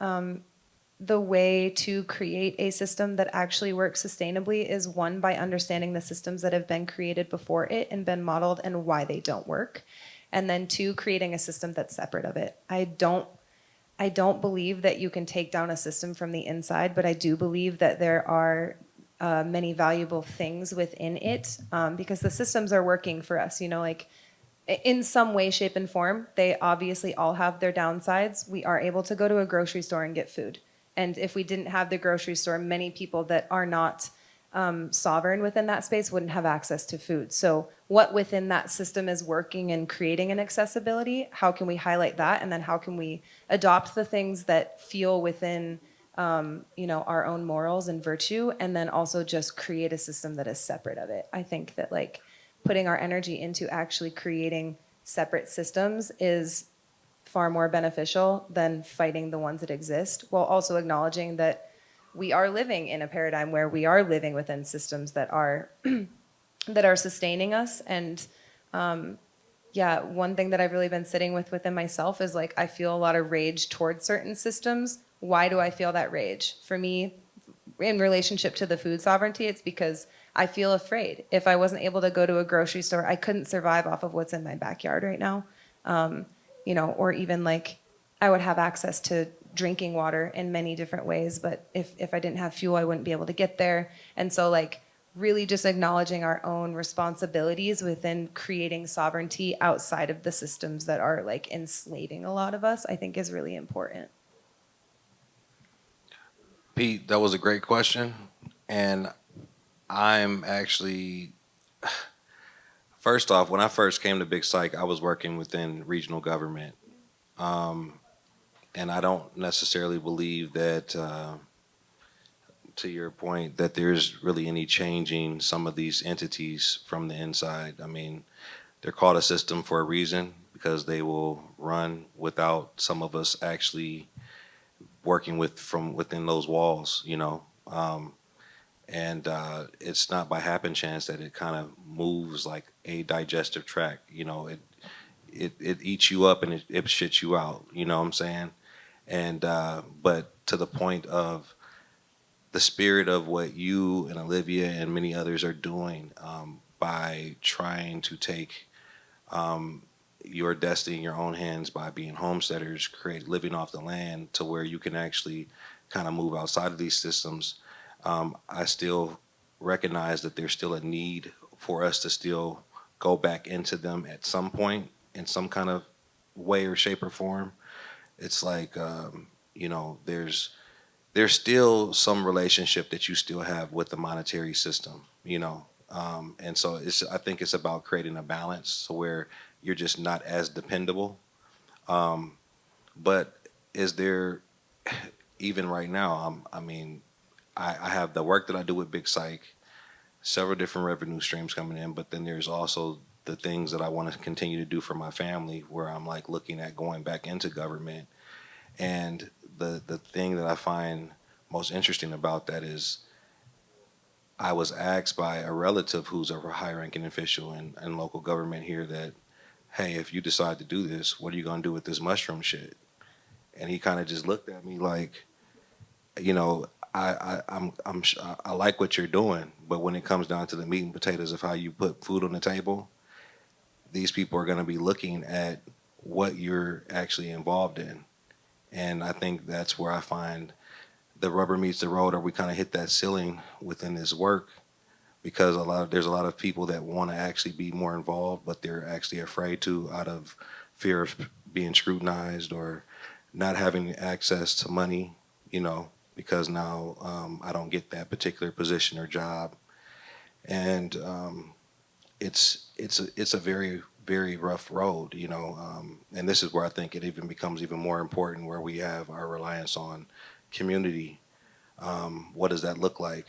the way to create a system that actually works sustainably is, one, by understanding the systems that have been created before it and been modeled and why they don't work. And then two, creating a system that's separate of it. I don't believe that you can take down a system from the inside, but I do believe that there are many valuable things within it, because the systems are working for us, like in some way, shape, and form. They obviously all have their downsides. We are able to go to a grocery store and get food. And if we didn't have the grocery store, many people that are not sovereign within that space wouldn't have access to food. So what within that system is working and creating an accessibility? How can we highlight that? And then how can we adopt the things that feel within our own morals and virtue, and then also just create a system that is separate of it? I think that putting our energy into actually creating separate systems is far more beneficial than fighting the ones that exist, while also acknowledging that we are living in a paradigm where we are living within systems that are that are sustaining us. And yeah, one thing that I've really been sitting with within myself is I feel a lot of rage towards certain systems. Why do I feel that rage? For me, in relationship to the food sovereignty, it's because I feel afraid. If I wasn't able to go to a grocery store, I couldn't survive off of what's in my backyard right now. Or even I would have access to drinking water in many different ways, but if I didn't have fuel, I wouldn't be able to get there. And so really just acknowledging our own responsibilities within creating sovereignty outside of the systems that are enslaving a lot of us, I think is really important. Pete, that was a great question. And I'm actually, first off, when I first came to Big Psych, I was working within regional government. And I don't necessarily believe that, to your point, that there's really any changing some of these entities from the inside. I mean, they're called a system for a reason because they will run without some of us actually working from within those walls. And it's not by happen chance that it kind of moves like a digestive tract. It eats you up and it shits you out. You know what I'm saying? And but to the point of the spirit of what you and Olivia and many others are doing, by trying to take your destiny in your own hands by being homesteaders, living off the land to where you can actually kind of move outside of these systems. I still recognize that there's still a need for us to still go back into them at some point in some kind of way or shape or form. It's there's still some relationship that you still have with the monetary system. And so I think it's about creating a balance so where you're just not as dependable. But is there, even right now, I mean, I have the work that I do with Big Psych. several different revenue streams coming in, but then there's also the things that I want to continue to do for my family, where I'm like looking at going back into government. And the thing that I find most interesting about that is I was asked by a relative who's a high ranking official in local government here that, hey, if you decide to do this, what are you going to do with this mushroom shit? And he kind of just looked at me like, you know, I like what you're doing, but when it comes down to the meat and potatoes of how you put food on the table, these people are going to be looking at what you're actually involved in. And I think that's where I find the rubber meets the road, or we kind of hit that ceiling within this work, because there's a lot of people that want to actually be more involved, but they're actually afraid to, out of fear of being scrutinized or not having access to money, you know, because now I don't get that particular position or job. And it's a very, very rough road, you know. And this is where I think it even becomes even more important, where we have our reliance on community. What does that look like?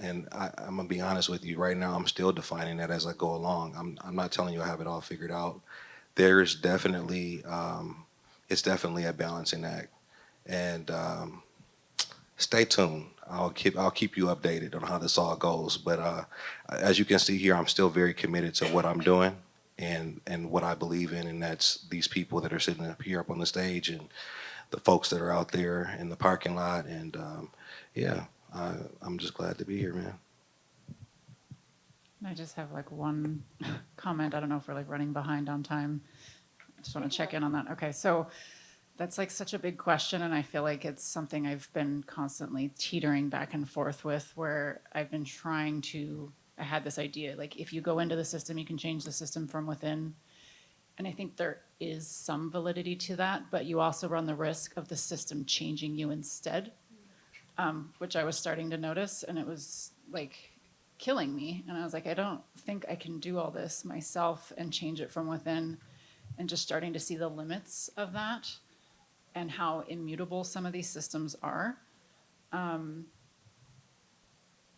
And I'm gonna be honest with you. Right now, I'm still defining that as I go along. I'm not telling you I have it all figured out. There's definitely it's definitely a balancing act. And stay tuned. I'll keep you updated on how this all goes. But as you can see here, I'm still very committed to what I'm doing and what I believe in, and that's these people that are sitting up here up on the stage and the folks that are out there in the parking lot. And yeah, I'm just glad to be here, man. I just have like one comment. I don't know if we're like running behind on time. I just want to check in on that. Okay, so that's like such a big question, and I feel like it's something I've been constantly teetering back and forth with, where I've been trying to, I had this idea, like if you go into the system, you can change the system from within. And I think there is some validity to that, but you also run the risk of the system changing you instead, which I was starting to notice, and it was like killing me. And I was like, I don't think I can do all this myself and change it from within, and just starting to see the limits of that and how immutable some of these systems are. And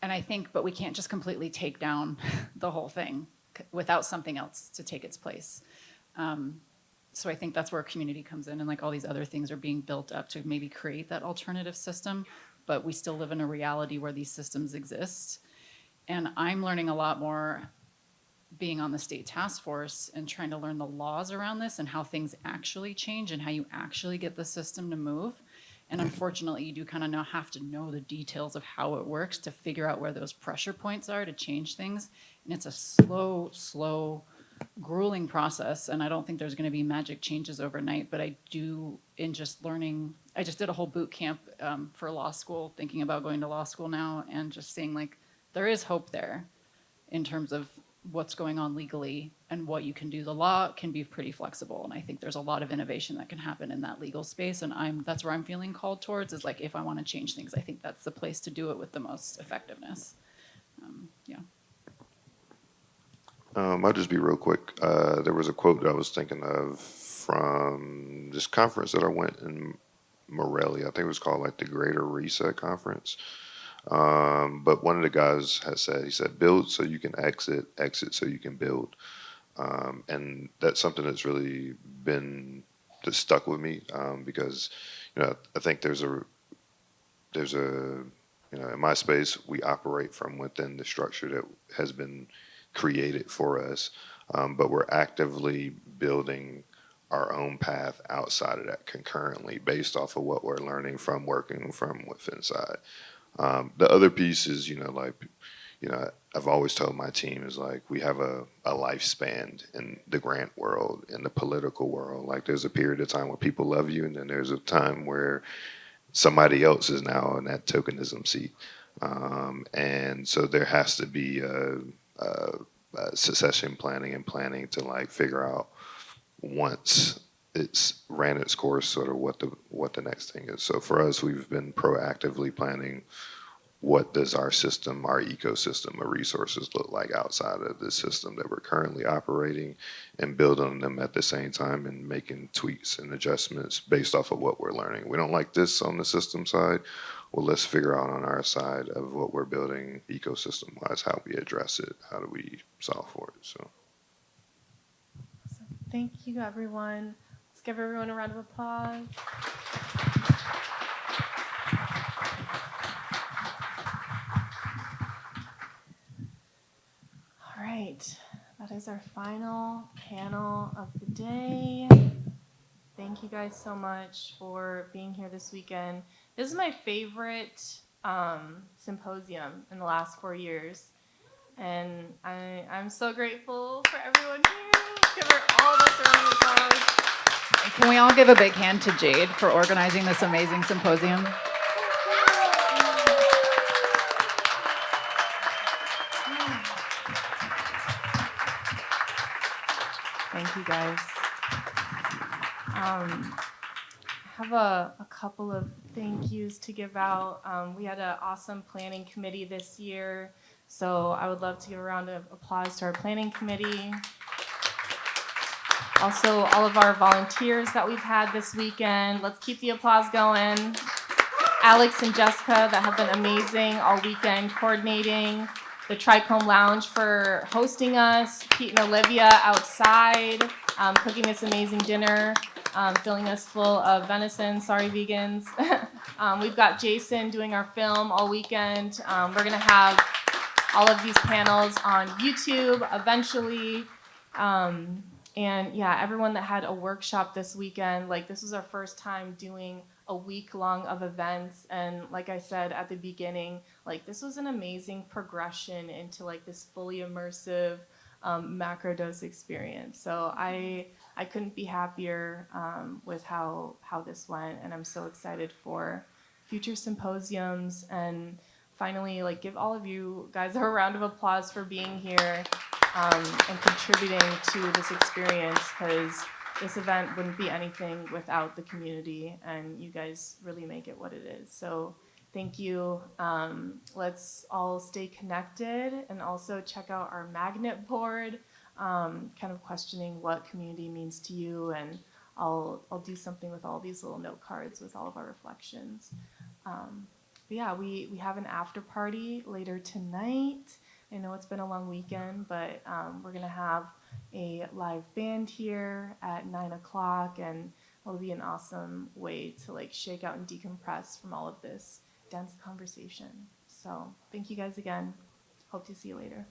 I think, but we can't just completely take down the whole thing without something else to take its place. So I think that's where community comes in, and like all these other things are being built up to maybe create that alternative system, but we still live in a reality where these systems exist. And I'm learning a lot more being on the state task force and trying to learn the laws around this and how things actually change and how you actually get the system to move. And unfortunately, you do kind of now have to know the details of how it works to figure out where those pressure points are to change things. And it's a slow, grueling process. And I don't think there's going to be magic changes overnight, but I do, in just learning, I just did a whole boot camp for law school, thinking about going to law school now, and just seeing like there is hope there in terms of what's going on legally and what you can do. The law can be pretty flexible, and I think there's a lot of innovation that can happen in that legal space, and that's where I'm feeling called towards, is like if I want to change things, I think that's the place to do it with the most effectiveness. Yeah. I'll just be real quick. There was a quote that I was thinking of from this conference that I went in Morelia. I think it was called like the Greater Reset Conference. But one of the guys has said, he said, build so you can exit, exit so you can build. And that's something that's really been just stuck with me, because, you know, I think there's a, you know, in my space, we operate from within the structure that has been created for us, but we're actively building our own path outside of that concurrently based off of what we're learning from working from within inside. The other piece is, you know, like, you know, I've always told my team is like, we have a lifespan in the grant world, in the political world. Like there's a period of time where people love you, and then there's a time where somebody else is now in that tokenism seat. And so there has to be succession planning and planning to like figure out, once it's ran its course, sort of what the next thing is. So for us, we've been proactively planning, what does our system, our ecosystem of resources look like outside of the system that we're currently operating, and building on them at the same time and making tweaks and adjustments based off of what we're learning. We don't like this on the system side. well, let's figure out on our side of what we're building ecosystem-wise, how we address it, how do we solve for it. So. So thank you, everyone. Let's give everyone a round of applause. All right, that is our final panel of the day. Thank you guys so much for being here this weekend. This is my favorite symposium in the last 4 years. And I'm so grateful for everyone here. Let's give her all of us a round of applause. Can we all give a big hand to Jade for organizing this amazing symposium? Thank you, guys. I have a couple of thank yous to give out. We had an awesome planning committee this year, so I would love to give a round of applause to our planning committee. Also, all of our volunteers that we've had this weekend. Let's keep the applause going. Alex and Jessica that have been amazing all weekend coordinating. The Trichome Lounge for hosting us. Pete and Olivia outside cooking this amazing dinner, filling us full of venison. Sorry, vegans. We've got Jason doing our film all weekend. We're going to have all of these panels on YouTube eventually. And yeah, everyone that had a workshop this weekend, like this was our first time doing a week long of events. And like I said at the beginning, like this was an amazing progression into like this fully immersive macrodose experience. So I couldn't be happier with how this went. And I'm so excited for future symposiums. And finally, like give all of you guys a round of applause for being here. And contributing to this experience, because this event wouldn't be anything without the community, and you guys really make it what it is. So thank you. Let's all stay connected and also check out our magnet board, kind of questioning what community means to you, and I'll do something with all these little note cards with all of our reflections. But yeah, we have an after party later tonight. I know it's been a long weekend, but we're going to have a live band here at 9 o'clock, and it'll be an awesome way to like shake out and decompress from all of this dense conversation. So thank you guys again. Hope to see you later.